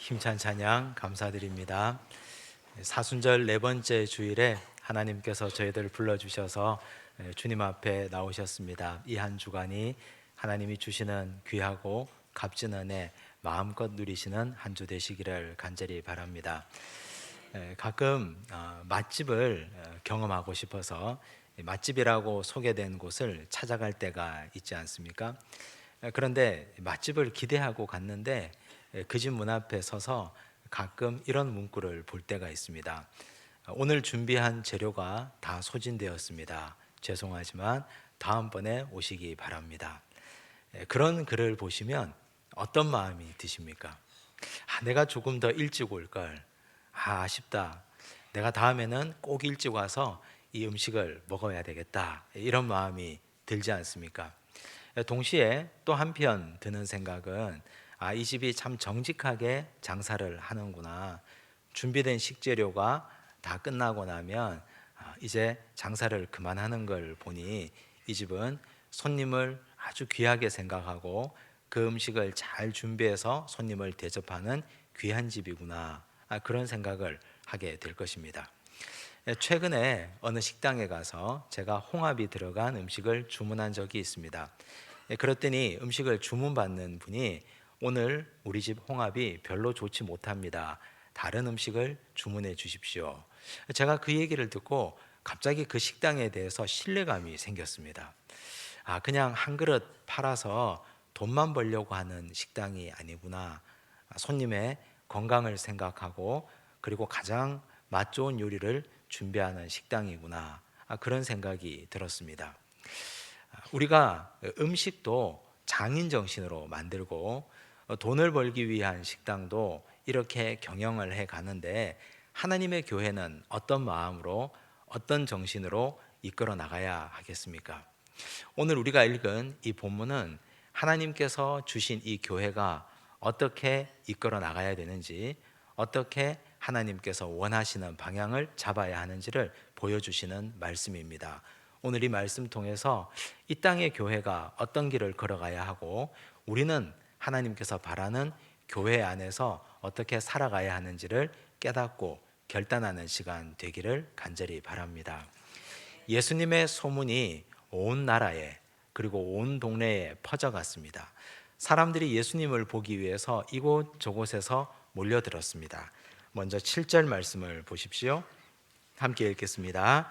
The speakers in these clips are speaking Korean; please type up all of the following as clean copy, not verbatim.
힘찬 찬양 감사드립니다. 사순절 네 번째 주일에 하나님께서 저희들을 불러주셔서 주님 앞에 나오셨습니다. 이 한 주간이 하나님이 주시는 귀하고 값진 은혜 마음껏 누리시는 한 주 되시기를 간절히 바랍니다. 가끔 맛집을 경험하고 싶어서 맛집이라고 소개된 곳을 찾아갈 때가 있지 않습니까? 그런데 맛집을 기대하고 갔는데 그 집 문 앞에 서서 가끔 이런 문구를 볼 때가 있습니다. 오늘 준비한 재료가 다 소진되었습니다. 죄송하지만 다음번에 오시기 바랍니다. 그런 글을 보시면 어떤 마음이 드십니까? 내가 조금 더 일찍 올 걸. 아쉽다. 내가 다음에는 꼭 일찍 와서 이 음식을 먹어야 되겠다. 이런 마음이 들지 않습니까? 동시에 또 한편 드는 생각은 이 집이 참 정직하게 장사를 하는구나. 준비된 식재료가 다 끝나고 나면 이제 장사를 그만하는 걸 보니 이 집은 손님을 아주 귀하게 생각하고 그 음식을 잘 준비해서 손님을 대접하는 귀한 집이구나. 그런 생각을 하게 될 것입니다. 최근에 어느 식당에 가서 제가 홍합이 들어간 음식을 주문한 적이 있습니다. 그랬더니 음식을 주문받는 분이 오늘 우리 집 홍합이 별로 좋지 못합니다. 다른 음식을 주문해 주십시오. 제가 그 얘기를 듣고 갑자기 그 식당에 대해서 신뢰감이 생겼습니다. 그냥 한 그릇 팔아서 돈만 벌려고 하는 식당이 아니구나. 손님의 건강을 생각하고 그리고 가장 맛 좋은 요리를 준비하는 식당이구나. 그런 생각이 들었습니다. 우리가 음식도 장인 정신으로 만들고 돈을 벌기 위한 식당도 이렇게 경영을 해 가는데 하나님의 교회는 어떤 마음으로 어떤 정신으로 이끌어 나가야 하겠습니까? 오늘 우리가 읽은 이 본문은 하나님께서 주신 이 교회가 어떻게 이끌어 나가야 되는지, 어떻게 하나님께서 원하시는 방향을 잡아야 하는지를 보여주시는 말씀입니다. 오늘 이 말씀 통해서 이 땅의 교회가 어떤 길을 걸어가야 하고 우리는 하나님께서 바라는 교회 안에서 어떻게 살아가야 하는지를 깨닫고 결단하는 시간 되기를 간절히 바랍니다. 예수님의 소문이 온 나라에 그리고 온 동네에 퍼져갔습니다. 사람들이 예수님을 보기 위해서 이곳 저곳에서 몰려들었습니다. 먼저 7절 말씀을 보십시오. 함께 읽겠습니다.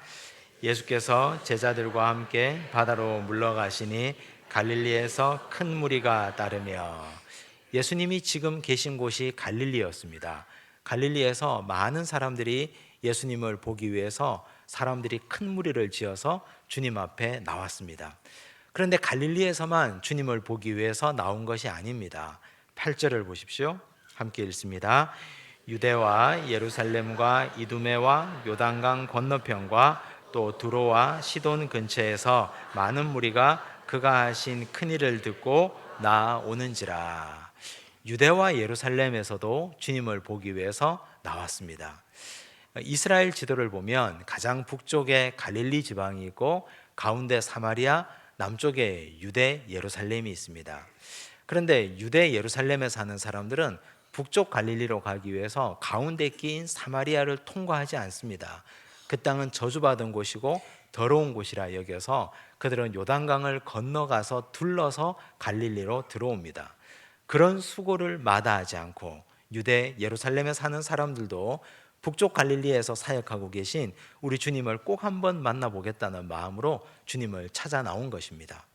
예수께서 제자들과 함께 바다로 물러가시니 갈릴리에서 큰 무리가 따르며. 예수님이 지금 계신 곳이 갈릴리였습니다. 갈릴리에서 많은 사람들이 예수님을 보기 위해서 사람들이 큰 무리를 지어서 주님 앞에 나왔습니다. 그런데 갈릴리에서만 주님을 보기 위해서 나온 것이 아닙니다. 8절을 보십시오. 함께 읽습니다. 유대와 예루살렘과 이두메와 요단강 건너편과 또 두로와 시돈 근처에서 많은 무리가 그가 하신 큰 일을 듣고 나오는지라. 유대와 예루살렘에서도 주님을 보기 위해서 나왔습니다. 이스라엘 지도를 보면 가장 북쪽에 갈릴리 지방이 있고 가운데 사마리아, 남쪽에 유대 예루살렘이 있습니다. 그런데 유대 예루살렘에 사는 사람들은 북쪽 갈릴리로 가기 위해서 가운데 끼인 사마리아를 통과하지 않습니다. 그 땅은 저주받은 곳이고 더러운 곳이라 여겨서 그들은 요단강을 건너가서 둘러서 갈릴리로 들어옵니다. 그런 수고를 마다하지 않고 유대 예루살렘에 사는 사람들도 북쪽 갈릴리에서 사역하고 계신 우리 주님을 꼭 한번 만나보겠다는 마음으로 주님을 찾아 나온 것입니다.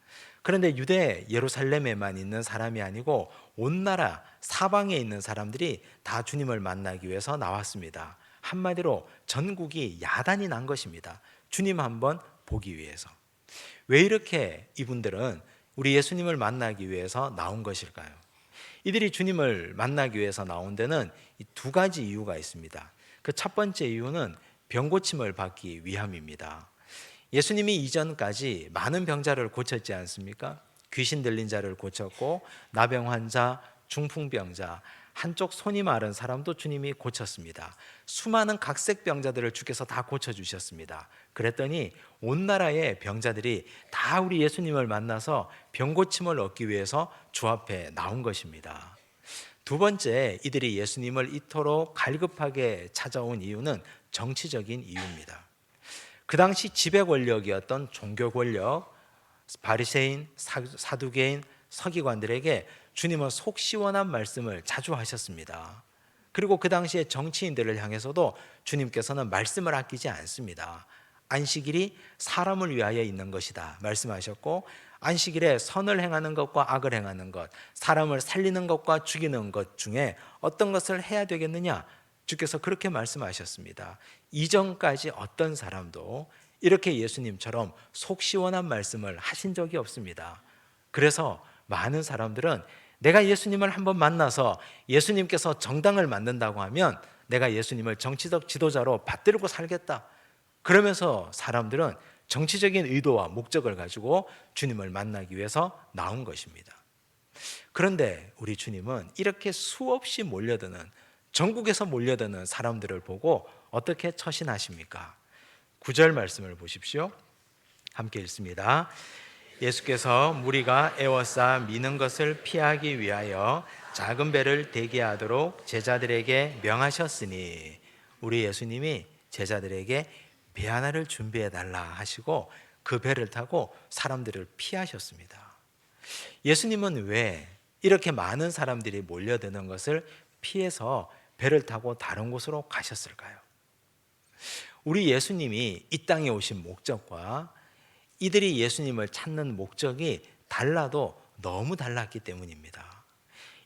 그런데 유대 예루살렘에만 있는 사람이 아니고 온 나라 사방에 있는 사람들이 다 주님을 만나기 위해서 나왔습니다. 한마디로 전국이 야단이 난 것입니다. 주님 한번 보기 위해서. 왜 이렇게 이분들은 우리 예수님을 만나기 위해서 나온 것일까요? 이들이 주님을 만나기 위해서 나온 데는 두 가지 이유가 있습니다. 그 첫 번째 이유는 병 고침을 받기 위함입니다. 예수님이 이전까지 많은 병자를 고쳤지 않습니까? 귀신 들린 자를 고쳤고 나병 환자, 중풍병자, 한쪽 손이 마른 사람도 주님이 고쳤습니다. 수많은 각색 병자들을 주께서 다 고쳐주셨습니다. 그랬더니 온 나라의 병자들이 다 우리 예수님을 만나서 병 고침을 얻기 위해서 주 앞에 나온 것입니다. 두 번째, 이들이 예수님을 이토록 갈급하게 찾아온 이유는 정치적인 이유입니다. 그 당시 지배 권력이었던 종교 권력, 바리새인, 사두개인, 서기관들에게 주님은 속 시원한 말씀을 자주 하셨습니다. 그리고 그 당시에 정치인들을 향해서도 주님께서는 말씀을 아끼지 않습니다. 안식일이 사람을 위하여 있는 것이다 말씀하셨고, 안식일에 선을 행하는 것과 악을 행하는 것, 사람을 살리는 것과 죽이는 것 중에 어떤 것을 해야 되겠느냐, 주께서 그렇게 말씀하셨습니다. 이전까지 어떤 사람도 이렇게 예수님처럼 속 시원한 말씀을 하신 적이 없습니다. 그래서 많은 사람들은 내가 예수님을 한번 만나서 예수님께서 정당을 만든다고 하면 내가 예수님을 정치적 지도자로 받들고 살겠다, 그러면서 사람들은 정치적인 의도와 목적을 가지고 주님을 만나기 위해서 나온 것입니다. 그런데 우리 주님은 이렇게 수없이 몰려드는, 전국에서 몰려드는 사람들을 보고 어떻게 처신하십니까? 9절 말씀을 보십시오. 함께 읽습니다. 예수께서 무리가 에워싸 미는 것을 피하기 위하여 작은 배를 대기하도록 제자들에게 명하셨으니, 우리 예수님이 제자들에게 배 하나를 준비해 달라 하시고 그 배를 타고 사람들을 피하셨습니다. 예수님은 왜 이렇게 많은 사람들이 몰려드는 것을 피해서 배를 타고 다른 곳으로 가셨을까요? 우리 예수님이 이 땅에 오신 목적과 이들이 예수님을 찾는 목적이 달라도 너무 달랐기 때문입니다.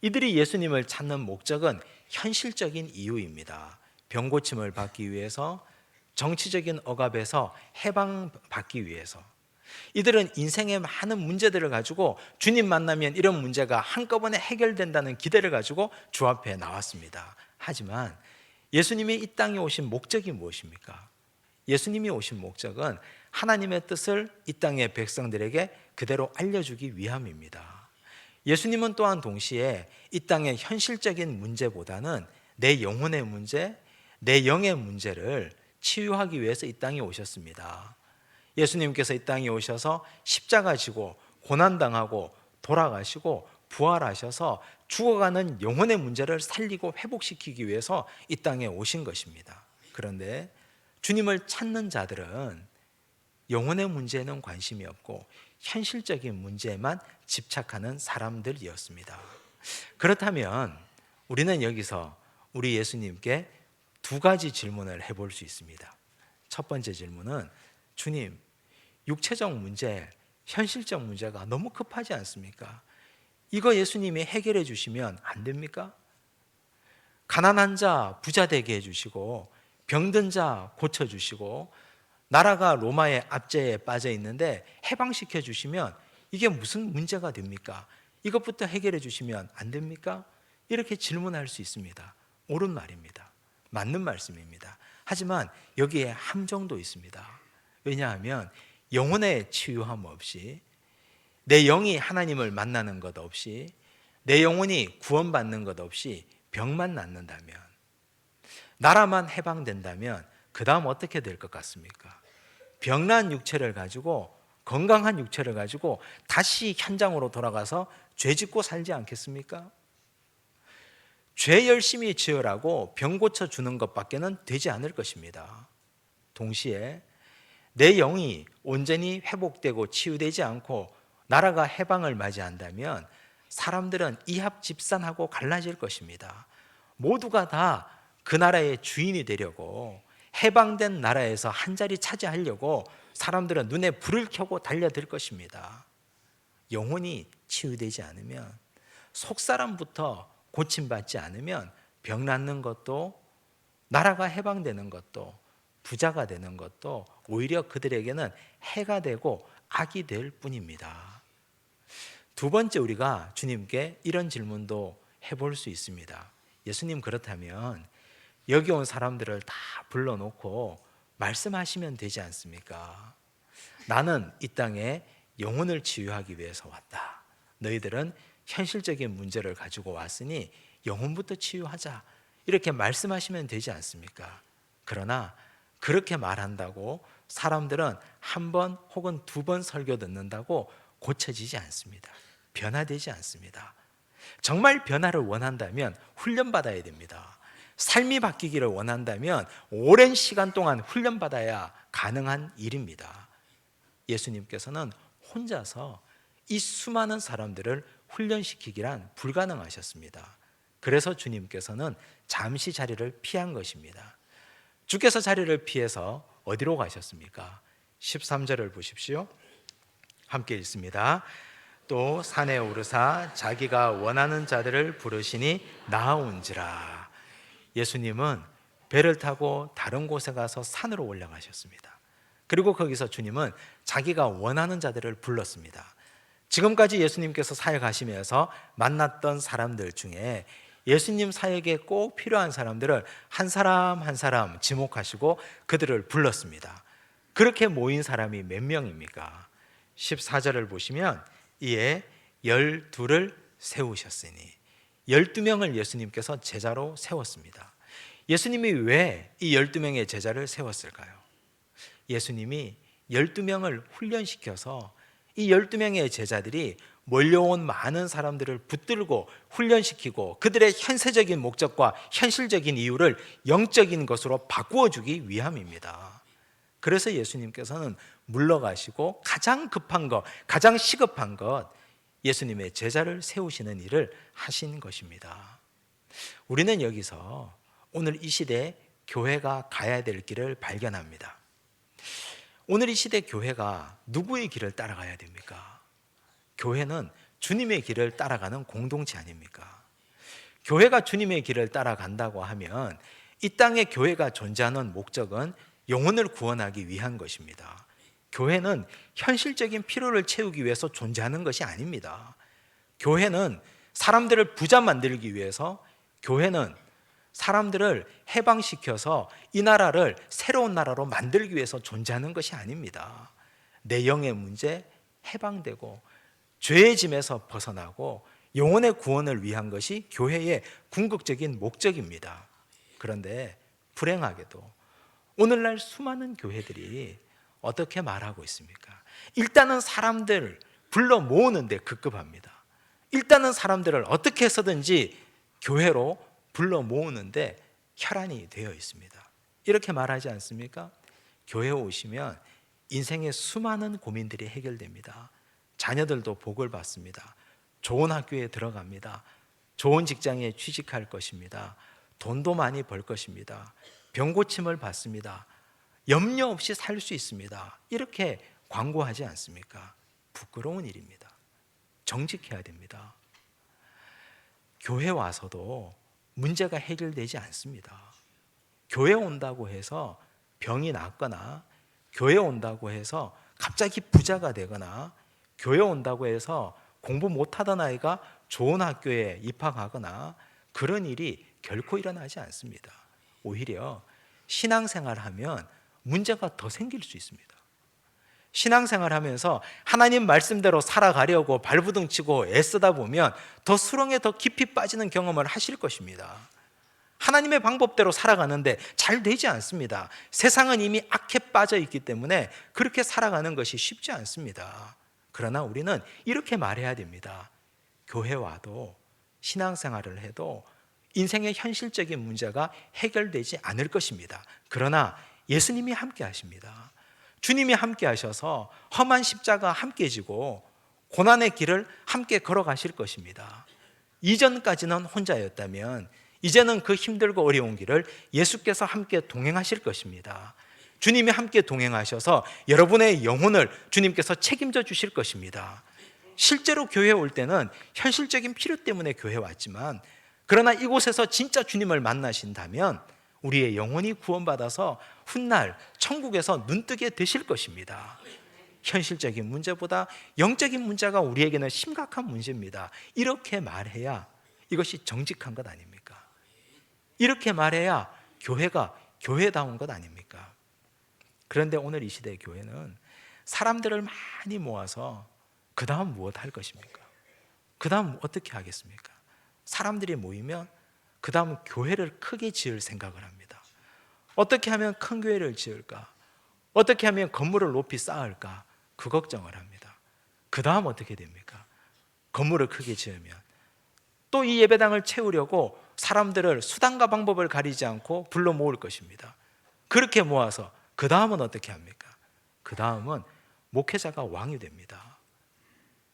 이들이 예수님을 찾는 목적은 현실적인 이유입니다. 병 고침을 받기 위해서, 정치적인 억압에서 해방받기 위해서. 이들은 인생의 많은 문제들을 가지고 주님 만나면 이런 문제가 한꺼번에 해결된다는 기대를 가지고 주 앞에 나왔습니다. 하지만 예수님이 이 땅에 오신 목적이 무엇입니까? 예수님이 오신 목적은 하나님의 뜻을 이 땅의 백성들에게 그대로 알려주기 위함입니다. 예수님은 또한 동시에 이 땅의 현실적인 문제보다는 내 영혼의 문제, 내 영의 문제를 치유하기 위해서 이 땅에 오셨습니다. 예수님께서 이 땅에 오셔서 십자가 지고 고난당하고 돌아가시고 부활하셔서 죽어가는 영혼의 문제를 살리고 회복시키기 위해서 이 땅에 오신 것입니다. 그런데 주님을 찾는 자들은 영혼의 문제에는 관심이 없고 현실적인 문제에만 집착하는 사람들이었습니다. 그렇다면 우리는 여기서 우리 예수님께 두 가지 질문을 해볼 수 있습니다. 첫 번째 질문은, 주님, 육체적 문제, 현실적 문제가 너무 급하지 않습니까? 이거 예수님이 해결해 주시면 안 됩니까? 가난한 자 부자 되게 해주시고, 병든 자 고쳐주시고, 나라가 로마의 압제에 빠져 있는데 해방시켜 주시면 이게 무슨 문제가 됩니까? 이것부터 해결해 주시면 안 됩니까? 이렇게 질문할 수 있습니다. 옳은 말입니다. 맞는 말씀입니다. 하지만 여기에 함정도 있습니다. 왜냐하면 영혼의 치유함 없이, 내 영이 하나님을 만나는 것 없이, 내 영혼이 구원받는 것 없이 병만 낫는다면, 나라만 해방된다면 그 다음 어떻게 될 것 같습니까? 병난 육체를 가지고, 건강한 육체를 가지고 다시 현장으로 돌아가서 죄 짓고 살지 않겠습니까? 죄 열심히 지으라고 병 고쳐주는 것밖에는 되지 않을 것입니다. 동시에 내 영이 온전히 회복되고 치유되지 않고 나라가 해방을 맞이한다면 사람들은 이합집산하고 갈라질 것입니다. 모두가 다 그 나라의 주인이 되려고, 해방된 나라에서 한 자리 차지하려고 사람들은 눈에 불을 켜고 달려들 것입니다. 영혼이 치유되지 않으면, 속사람부터 고침받지 않으면 병 낫는 것도, 나라가 해방되는 것도, 부자가 되는 것도 오히려 그들에게는 해가 되고 악이 될 뿐입니다. 두 번째, 우리가 주님께 이런 질문도 해볼 수 있습니다. 예수님, 그렇다면 여기 온 사람들을 다 불러놓고 말씀하시면 되지 않습니까? 나는 이 땅에 영혼을 치유하기 위해서 왔다. 너희들은 현실적인 문제를 가지고 왔으니 영혼부터 치유하자. 이렇게 말씀하시면 되지 않습니까? 그러나 그렇게 말한다고 사람들은 한 번 혹은 두 번 설교 듣는다고 고쳐지지 않습니다. 변화되지 않습니다. 정말 변화를 원한다면 훈련받아야 됩니다. 삶이 바뀌기를 원한다면 오랜 시간 동안 훈련받아야 가능한 일입니다. 예수님께서는 혼자서 이 수많은 사람들을 훈련시키기란 불가능하셨습니다. 그래서 주님께서는 잠시 자리를 피한 것입니다. 주께서 자리를 피해서 어디로 가셨습니까? 13절을 보십시오. 함께 읽습니다. 또 산에 오르사 자기가 원하는 자들을 부르시니 나아온지라. 예수님은 배를 타고 다른 곳에 가서 산으로 올라가셨습니다. 그리고 거기서 주님은 자기가 원하는 자들을 불렀습니다. 지금까지 예수님께서 사역하시면서 만났던 사람들 중에 예수님 사역에 꼭 필요한 사람들을 한 사람 한 사람 지목하시고 그들을 불렀습니다. 그렇게 모인 사람이 몇 명입니까? 14절을 보시면 이에 12를 세우셨으니 12명을 예수님께서 제자로 세웠습니다. 예수님이 왜 이 12명의 제자를 세웠을까요? 예수님이 12명을 훈련시켜서 이 12명의 제자들이 몰려온 많은 사람들을 붙들고 훈련시키고 그들의 현세적인 목적과 현실적인 이유를 영적인 것으로 바꾸어 주기 위함입니다. 그래서 예수님께서는 물러가시고 가장 급한 것, 가장 시급한 것, 예수님의 제자를 세우시는 일을 하신 것입니다. 우리는 여기서 오늘 이 시대에 교회가 가야 될 길을 발견합니다. 오늘 이 시대 교회가 누구의 길을 따라가야 됩니까? 교회는 주님의 길을 따라가는 공동체 아닙니까? 교회가 주님의 길을 따라간다고 하면 이 땅에 교회가 존재하는 목적은 영혼을 구원하기 위한 것입니다. 교회는 현실적인 필요를 채우기 위해서 존재하는 것이 아닙니다. 교회는 사람들을 부자 만들기 위해서, 교회는 사람들을 해방시켜서 이 나라를 새로운 나라로 만들기 위해서 존재하는 것이 아닙니다. 내 영의 문제 해방되고 죄의 짐에서 벗어나고 영혼의 구원을 위한 것이 교회의 궁극적인 목적입니다. 그런데 불행하게도 오늘날 수많은 교회들이 어떻게 말하고 있습니까? 일단은 사람들을 불러 모으는데 급급합니다. 일단은 사람들을 어떻게 해서든지 교회로 불러 모으는데 혈안이 되어 있습니다. 이렇게 말하지 않습니까? 교회에 오시면 인생의 수많은 고민들이 해결됩니다. 자녀들도 복을 받습니다. 좋은 학교에 들어갑니다. 좋은 직장에 취직할 것입니다. 돈도 많이 벌 것입니다. 병고침을 받습니다. 염려 없이 살 수 있습니다. 이렇게 광고하지 않습니까? 부끄러운 일입니다. 정직해야 됩니다. 교회 와서도 문제가 해결되지 않습니다. 교회 온다고 해서 병이 낫거나, 교회 온다고 해서 갑자기 부자가 되거나, 교회 온다고 해서 공부 못하던 아이가 좋은 학교에 입학하거나 그런 일이 결코 일어나지 않습니다. 오히려 신앙생활하면 문제가 더 생길 수 있습니다. 신앙생활하면서 하나님 말씀대로 살아가려고 발부둥치고 애쓰다 보면 더 수렁에 더 깊이 빠지는 경험을 하실 것입니다. 하나님의 방법대로 살아가는데 잘 되지 않습니다. 세상은 이미 악해 빠져 있기 때문에 그렇게 살아가는 것이 쉽지 않습니다. 그러나 우리는 이렇게 말해야 됩니다. 교회 와도 신앙생활을 해도 인생의 현실적인 문제가 해결되지 않을 것입니다. 그러나 예수님이 함께 하십니다. 주님이 함께 하셔서 험한 십자가 함께 지고 고난의 길을 함께 걸어가실 것입니다. 이전까지는 혼자였다면 이제는 그 힘들고 어려운 길을 예수께서 함께 동행하실 것입니다. 주님이 함께 동행하셔서 여러분의 영혼을 주님께서 책임져 주실 것입니다. 실제로 교회에 올 때는 현실적인 필요 때문에 교회에 왔지만, 그러나 이곳에서 진짜 주님을 만나신다면 우리의 영혼이 구원받아서 훗날 천국에서 눈뜨게 되실 것입니다. 현실적인 문제보다 영적인 문제가 우리에게는 심각한 문제입니다. 이렇게 말해야 이것이 정직한 것 아닙니까? 이렇게 말해야 교회가 교회다운 것 아닙니까? 그런데 오늘 이 시대의 교회는 사람들을 많이 모아서 그 다음 무엇 할 것입니까? 그 다음 어떻게 하겠습니까? 사람들이 모이면 그 다음 교회를 크게 지을 생각을 합니다. 어떻게 하면 큰 교회를 지을까? 어떻게 하면 건물을 높이 쌓을까? 그 걱정을 합니다. 그 다음 어떻게 됩니까? 건물을 크게 지으면 또 이 예배당을 채우려고 사람들을 수단과 방법을 가리지 않고 불러 모을 것입니다. 그렇게 모아서 그 다음은 어떻게 합니까? 그 다음은 목회자가 왕이 됩니다.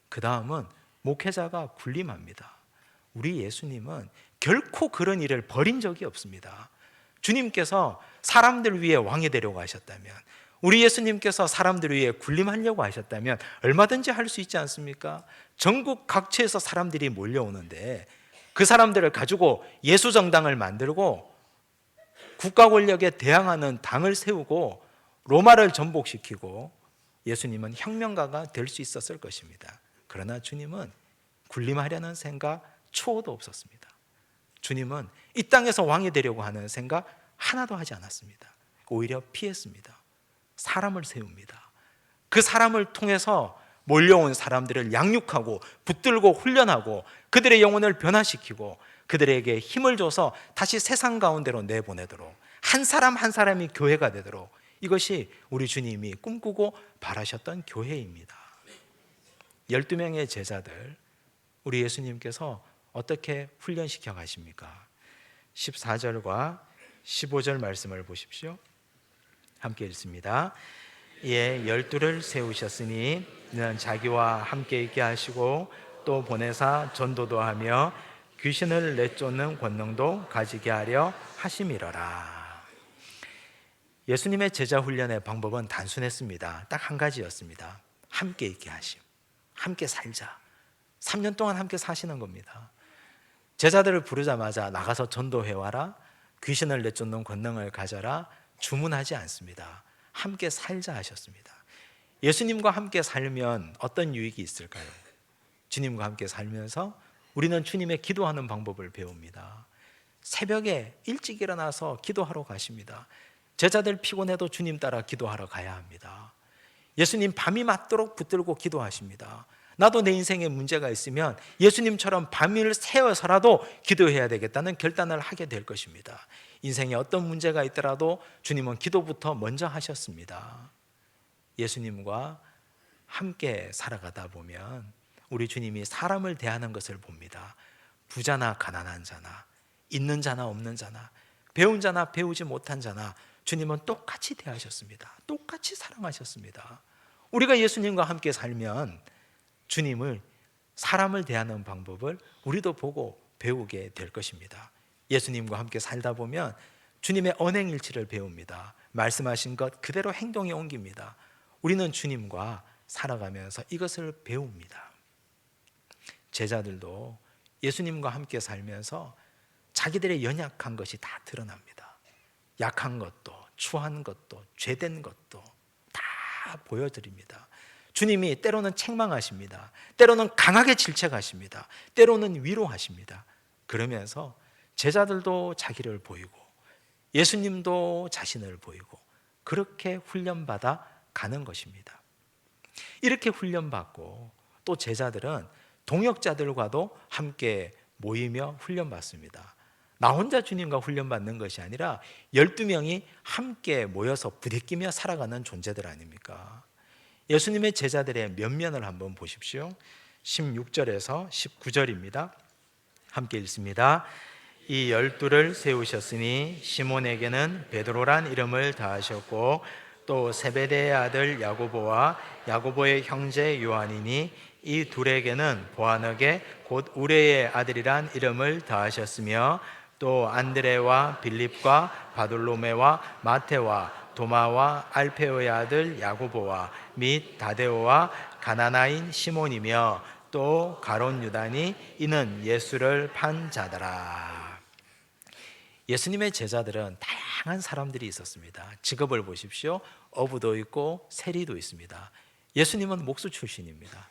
그 다음은 목회자가 군림합니다. 우리 예수님은 결코 그런 일을 벌인 적이 없습니다. 주님께서 사람들 위해 왕이 되려고 하셨다면, 우리 예수님께서 사람들 위해 군림하려고 하셨다면 얼마든지 할 수 있지 않습니까? 전국 각처에서 사람들이 몰려오는데 그 사람들을 가지고 예수정당을 만들고 국가 권력에 대항하는 당을 세우고 로마를 전복시키고 예수님은 혁명가가 될 수 있었을 것입니다. 그러나 주님은 군림하려는 생각 초도 없었습니다. 주님은 이 땅에서 왕이 되려고 하는 생각 하나도 하지 않았습니다. 오히려 피했습니다. 사람을 세웁니다. 그 사람을 통해서 몰려온 사람들을 양육하고 붙들고 훈련하고 그들의 영혼을 변화시키고 그들에게 힘을 줘서 다시 세상 가운데로 내보내도록, 한 사람 한 사람이 교회가 되도록, 이것이 우리 주님이 꿈꾸고 바라셨던 교회입니다. 12명의 제자들, 우리 예수님께서 어떻게 훈련시켜 가십니까? 14절과 15절 말씀을 보십시오. 함께 읽습니다. 이에 12를 세우셨으니 이는 자기와 함께 있게 하시고 또 보내사 전도도 하며 귀신을 내쫓는 권능도 가지게 하려 하심이러라. 예수님의 제자 훈련의 방법은 단순했습니다. 딱 한 가지였습니다. 함께 있게 하심, 함께 살자. 3년 동안 함께 사시는 겁니다. 제자들을 부르자마자 나가서 전도해와라, 귀신을 내쫓는 권능을 가져라 주문하지 않습니다. 함께 살자 하셨습니다. 예수님과 함께 살면 어떤 유익이 있을까요? 주님과 함께 살면서 우리는 주님의 기도하는 방법을 배웁니다. 새벽에 일찍 일어나서 기도하러 가십니다. 제자들 피곤해도 주님 따라 기도하러 가야 합니다. 예수님 밤이 맞도록 붙들고 기도하십니다. 나도 내 인생에 문제가 있으면 예수님처럼 밤을 새워서라도 기도해야 되겠다는 결단을 하게 될 것입니다. 인생에 어떤 문제가 있더라도 주님은 기도부터 먼저 하셨습니다. 예수님과 함께 살아가다 보면 우리 주님이 사람을 대하는 것을 봅니다. 부자나 가난한 자나, 있는 자나 없는 자나, 배운 자나 배우지 못한 자나 주님은 똑같이 대하셨습니다. 똑같이 사랑하셨습니다. 우리가 예수님과 함께 살면 주님을, 사람을 대하는 방법을 우리도 보고 배우게 될 것입니다. 예수님과 함께 살다 보면 주님의 언행일치를 배웁니다. 말씀하신 것 그대로 행동에 옮깁니다. 우리는 주님과 살아가면서 이것을 배웁니다. 제자들도 예수님과 함께 살면서 자기들의 연약한 것이 다 드러납니다. 약한 것도, 추한 것도, 죄된 것도 다 보여드립니다. 주님이 때로는 책망하십니다. 때로는 강하게 질책하십니다. 때로는 위로하십니다. 그러면서 제자들도 자기를 보이고 예수님도 자신을 보이고 그렇게 훈련받아 가는 것입니다. 이렇게 훈련받고 또 제자들은 동역자들과도 함께 모이며 훈련받습니다. 나 혼자 주님과 훈련받는 것이 아니라 12명이 함께 모여서 부대끼며 살아가는 존재들 아닙니까? 예수님의 제자들의 면면을 한번 보십시오. 16절에서 19절입니다. 함께 읽습니다. 이 12를 세우셨으니 시몬에게는 베드로란 이름을 더하셨고 또 세베대의 아들 야고보와 야고보의 형제 요한이니 이 둘에게는 보아너게 곧 우레의 아들이란 이름을 더하셨으며 또 안드레와 빌립과 바돌로메와 마테와 도마와 알페오의 아들 야고보와 및 다데오와 가나나인 시몬이며 또 가롯 유다니 이는 예수를 판 자더라. 예수님의 제자들은 다양한 사람들이 있었습니다. 직업을 보십시오. 어부도 있고 세리도 있습니다. 예수님은 목수 출신입니다.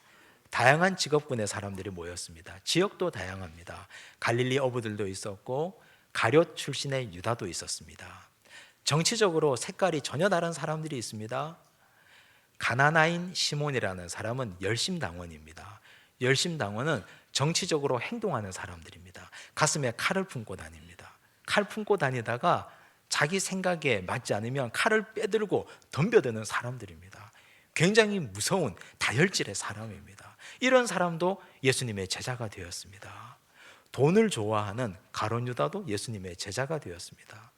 다양한 직업군의 사람들이 모였습니다. 지역도 다양합니다. 갈릴리 어부들도 있었고 가룟 출신의 유다도 있었습니다. 정치적으로 색깔이 전혀 다른 사람들이 있습니다. 가나나인 시몬이라는 사람은 열심당원입니다. 열심당원은 정치적으로 행동하는 사람들입니다. 가슴에 칼을 품고 다닙니다. 칼 품고 다니다가 자기 생각에 맞지 않으면 칼을 빼들고 덤벼드는 사람들입니다. 굉장히 무서운 다혈질의 사람입니다. 이런 사람도 예수님의 제자가 되었습니다. 돈을 좋아하는 가룟 유다도 예수님의 제자가 되었습니다.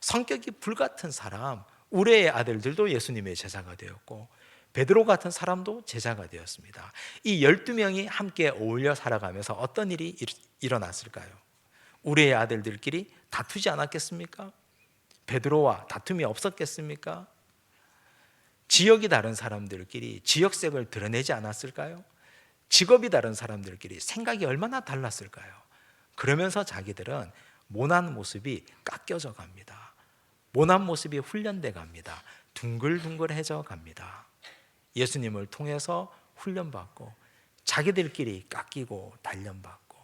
성격이 불같은 사람 우레의 아들들도 예수님의 제자가 되었고, 베드로 같은 사람도 제자가 되었습니다. 이 12명이 함께 어울려 살아가면서 어떤 일이 일어났을까요? 우레의 아들들끼리 다투지 않았겠습니까? 베드로와 다툼이 없었겠습니까? 지역이 다른 사람들끼리 지역색을 드러내지 않았을까요? 직업이 다른 사람들끼리 생각이 얼마나 달랐을까요? 그러면서 자기들은 모난 모습이 깎여져 갑니다. 모난 모습이 훈련돼 갑니다. 둥글둥글해져 갑니다. 예수님을 통해서 훈련받고 자기들끼리 깎이고 단련받고,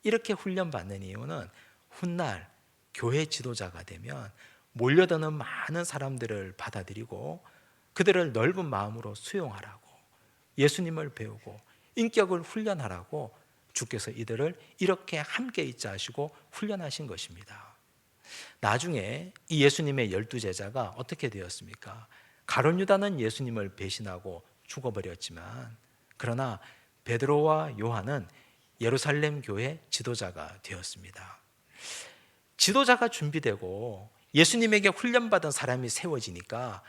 이렇게 훈련받는 이유는 훗날 교회 지도자가 되면 몰려드는 많은 사람들을 받아들이고 그들을 넓은 마음으로 수용하라고, 예수님을 배우고 인격을 훈련하라고 주께서 이들을 이렇게 함께 있자 하시고 훈련하신 것입니다. 나중에 이 예수님의 12제자가 어떻게 되었습니까? 가룟 유다는 예수님을 배신하고 죽어버렸지만, 그러나 베드로와 요한은 예루살렘 교회 지도자가 되었습니다. 지도자가 준비되고 예수님에게 훈련받은 사람이 세워지니까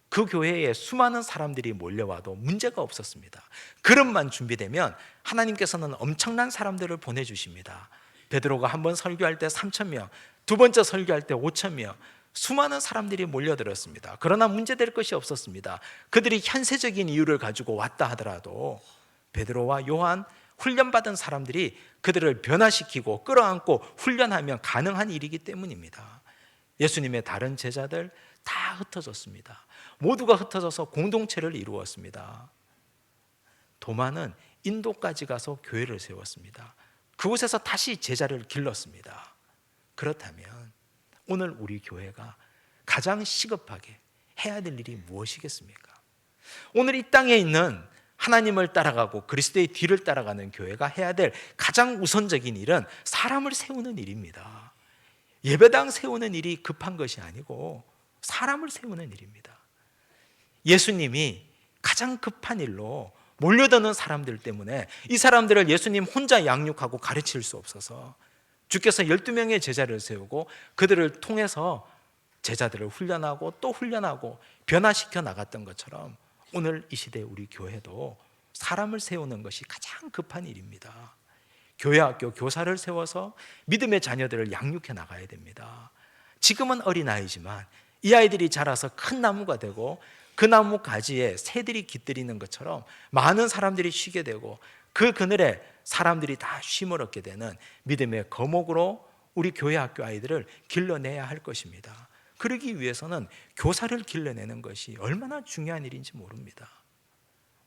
그 교회에 수많은 사람들이 몰려와도 문제가 없었습니다. 그릇만 준비되면 하나님께서는 엄청난 사람들을 보내주십니다. 베드로가 한 번 설교할 때 3,000명, 두 번째 설교할 때 5,000명, 수많은 사람들이 몰려들었습니다. 그러나 문제될 것이 없었습니다. 그들이 현세적인 이유를 가지고 왔다 하더라도 베드로와 요한, 훈련받은 사람들이 그들을 변화시키고 끌어안고 훈련하면 가능한 일이기 때문입니다. 예수님의 다른 제자들 다 흩어졌습니다. 모두가 흩어져서 공동체를 이루었습니다. 도마는 인도까지 가서 교회를 세웠습니다. 그곳에서 다시 제자를 길렀습니다. 그렇다면 오늘 우리 교회가 가장 시급하게 해야 될 일이 무엇이겠습니까? 오늘 이 땅에 있는 하나님을 따라가고 그리스도의 뒤를 따라가는 교회가 해야 될 가장 우선적인 일은 사람을 세우는 일입니다. 예배당 세우는 일이 급한 것이 아니고 사람을 세우는 일입니다. 예수님이 가장 급한 일로 몰려드는 사람들 때문에 이 사람들을 예수님 혼자 양육하고 가르칠 수 없어서 주께서 12명의 제자를 세우고 그들을 통해서 제자들을 훈련하고 또 훈련하고 변화시켜 나갔던 것처럼 오늘 이 시대 우리 교회도 사람을 세우는 것이 가장 급한 일입니다. 교회학교 교사를 세워서 믿음의 자녀들을 양육해 나가야 됩니다. 지금은 어린아이지만 이 아이들이 자라서 큰 나무가 되고 그 나무 가지에 새들이 깃들이는 것처럼 많은 사람들이 쉬게 되고 그 그늘에 사람들이 다 쉼을 얻게 되는 믿음의 거목으로 우리 교회 학교 아이들을 길러내야 할 것입니다. 그러기 위해서는 교사를 길러내는 것이 얼마나 중요한 일인지 모릅니다.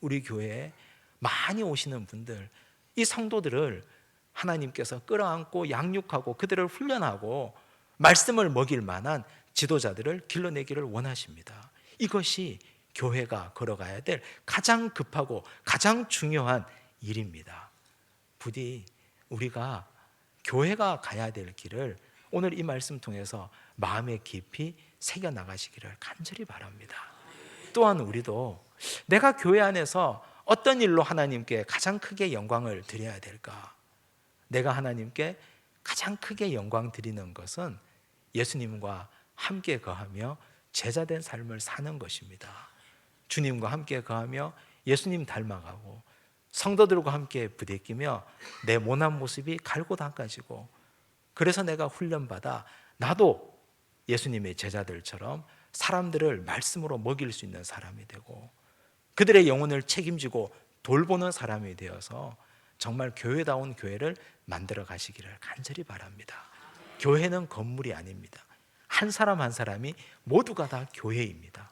우리 교회에 많이 오시는 분들, 이 성도들을 하나님께서 끌어안고 양육하고 그들을 훈련하고 말씀을 먹일 만한 지도자들을 길러내기를 원하십니다. 이것이 교회가 걸어가야 될 가장 급하고 가장 중요한 일입니다. 부디 우리가 교회가 가야 될 길을 오늘 이 말씀 통해서 마음에 깊이 새겨나가시기를 간절히 바랍니다. 또한 우리도 내가 교회 안에서 어떤 일로 하나님께 가장 크게 영광을 드려야 될까? 내가 하나님께 가장 크게 영광 드리는 것은 예수님과 함께 거하며 제자된 삶을 사는 것입니다. 주님과 함께 거하며 예수님 닮아가고 성도들과 함께 부대끼며 내 모난 모습이 갈고 닦아지고, 그래서 내가 훈련받아 나도 예수님의 제자들처럼 사람들을 말씀으로 먹일 수 있는 사람이 되고 그들의 영혼을 책임지고 돌보는 사람이 되어서 정말 교회다운 교회를 만들어 가시기를 간절히 바랍니다. 교회는 건물이 아닙니다. 한 사람 한 사람이 모두가 다 교회입니다.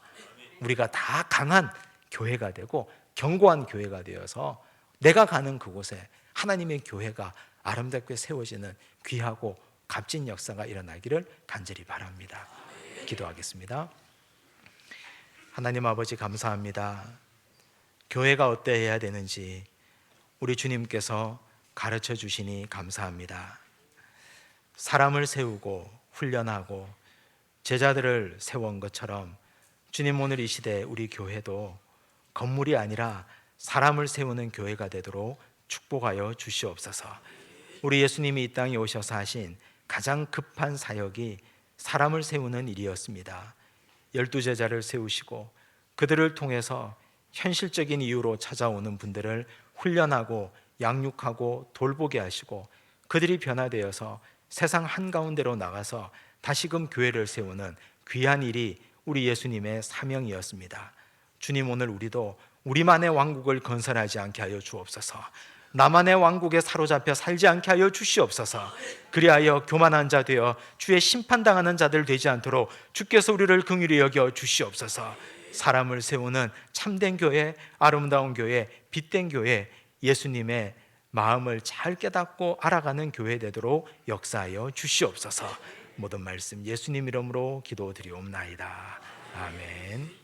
우리가 다 강한 교회가 되고 견고한 교회가 되어서 내가 가는 그곳에 하나님의 교회가 아름답게 세워지는 귀하고 값진 역사가 일어나기를 간절히 바랍니다. 기도하겠습니다. 하나님 아버지 감사합니다. 교회가 어때야 되는지 우리 주님께서 가르쳐 주시니 감사합니다. 사람을 세우고 훈련하고 제자들을 세운 것처럼 주님, 오늘 이 시대 우리 교회도 건물이 아니라 사람을 세우는 교회가 되도록 축복하여 주시옵소서. 우리 예수님이 이 땅에 오셔서 하신 가장 급한 사역이 사람을 세우는 일이었습니다. 12제자를 세우시고 그들을 통해서 현실적인 이유로 찾아오는 분들을 훈련하고 양육하고 돌보게 하시고 그들이 변화되어서 세상 한가운데로 나가서 다시금 교회를 세우는 귀한 일이 우리 예수님의 사명이었습니다. 주님, 오늘 우리도 우리만의 왕국을 건설하지 않게 하여 주옵소서. 나만의 왕국에 사로잡혀 살지 않게 하여 주시옵소서. 그리하여 교만한 자 되어 주의 심판당하는 자들 되지 않도록 주께서 우리를 긍휼히 여겨 주시옵소서. 사람을 세우는 참된 교회, 아름다운 교회, 빛된 교회, 예수님의 마음을 잘 깨닫고 알아가는 교회 되도록 역사하여 주시옵소서. 모든 말씀 예수님 이름으로 기도드리옵나이다. 아멘.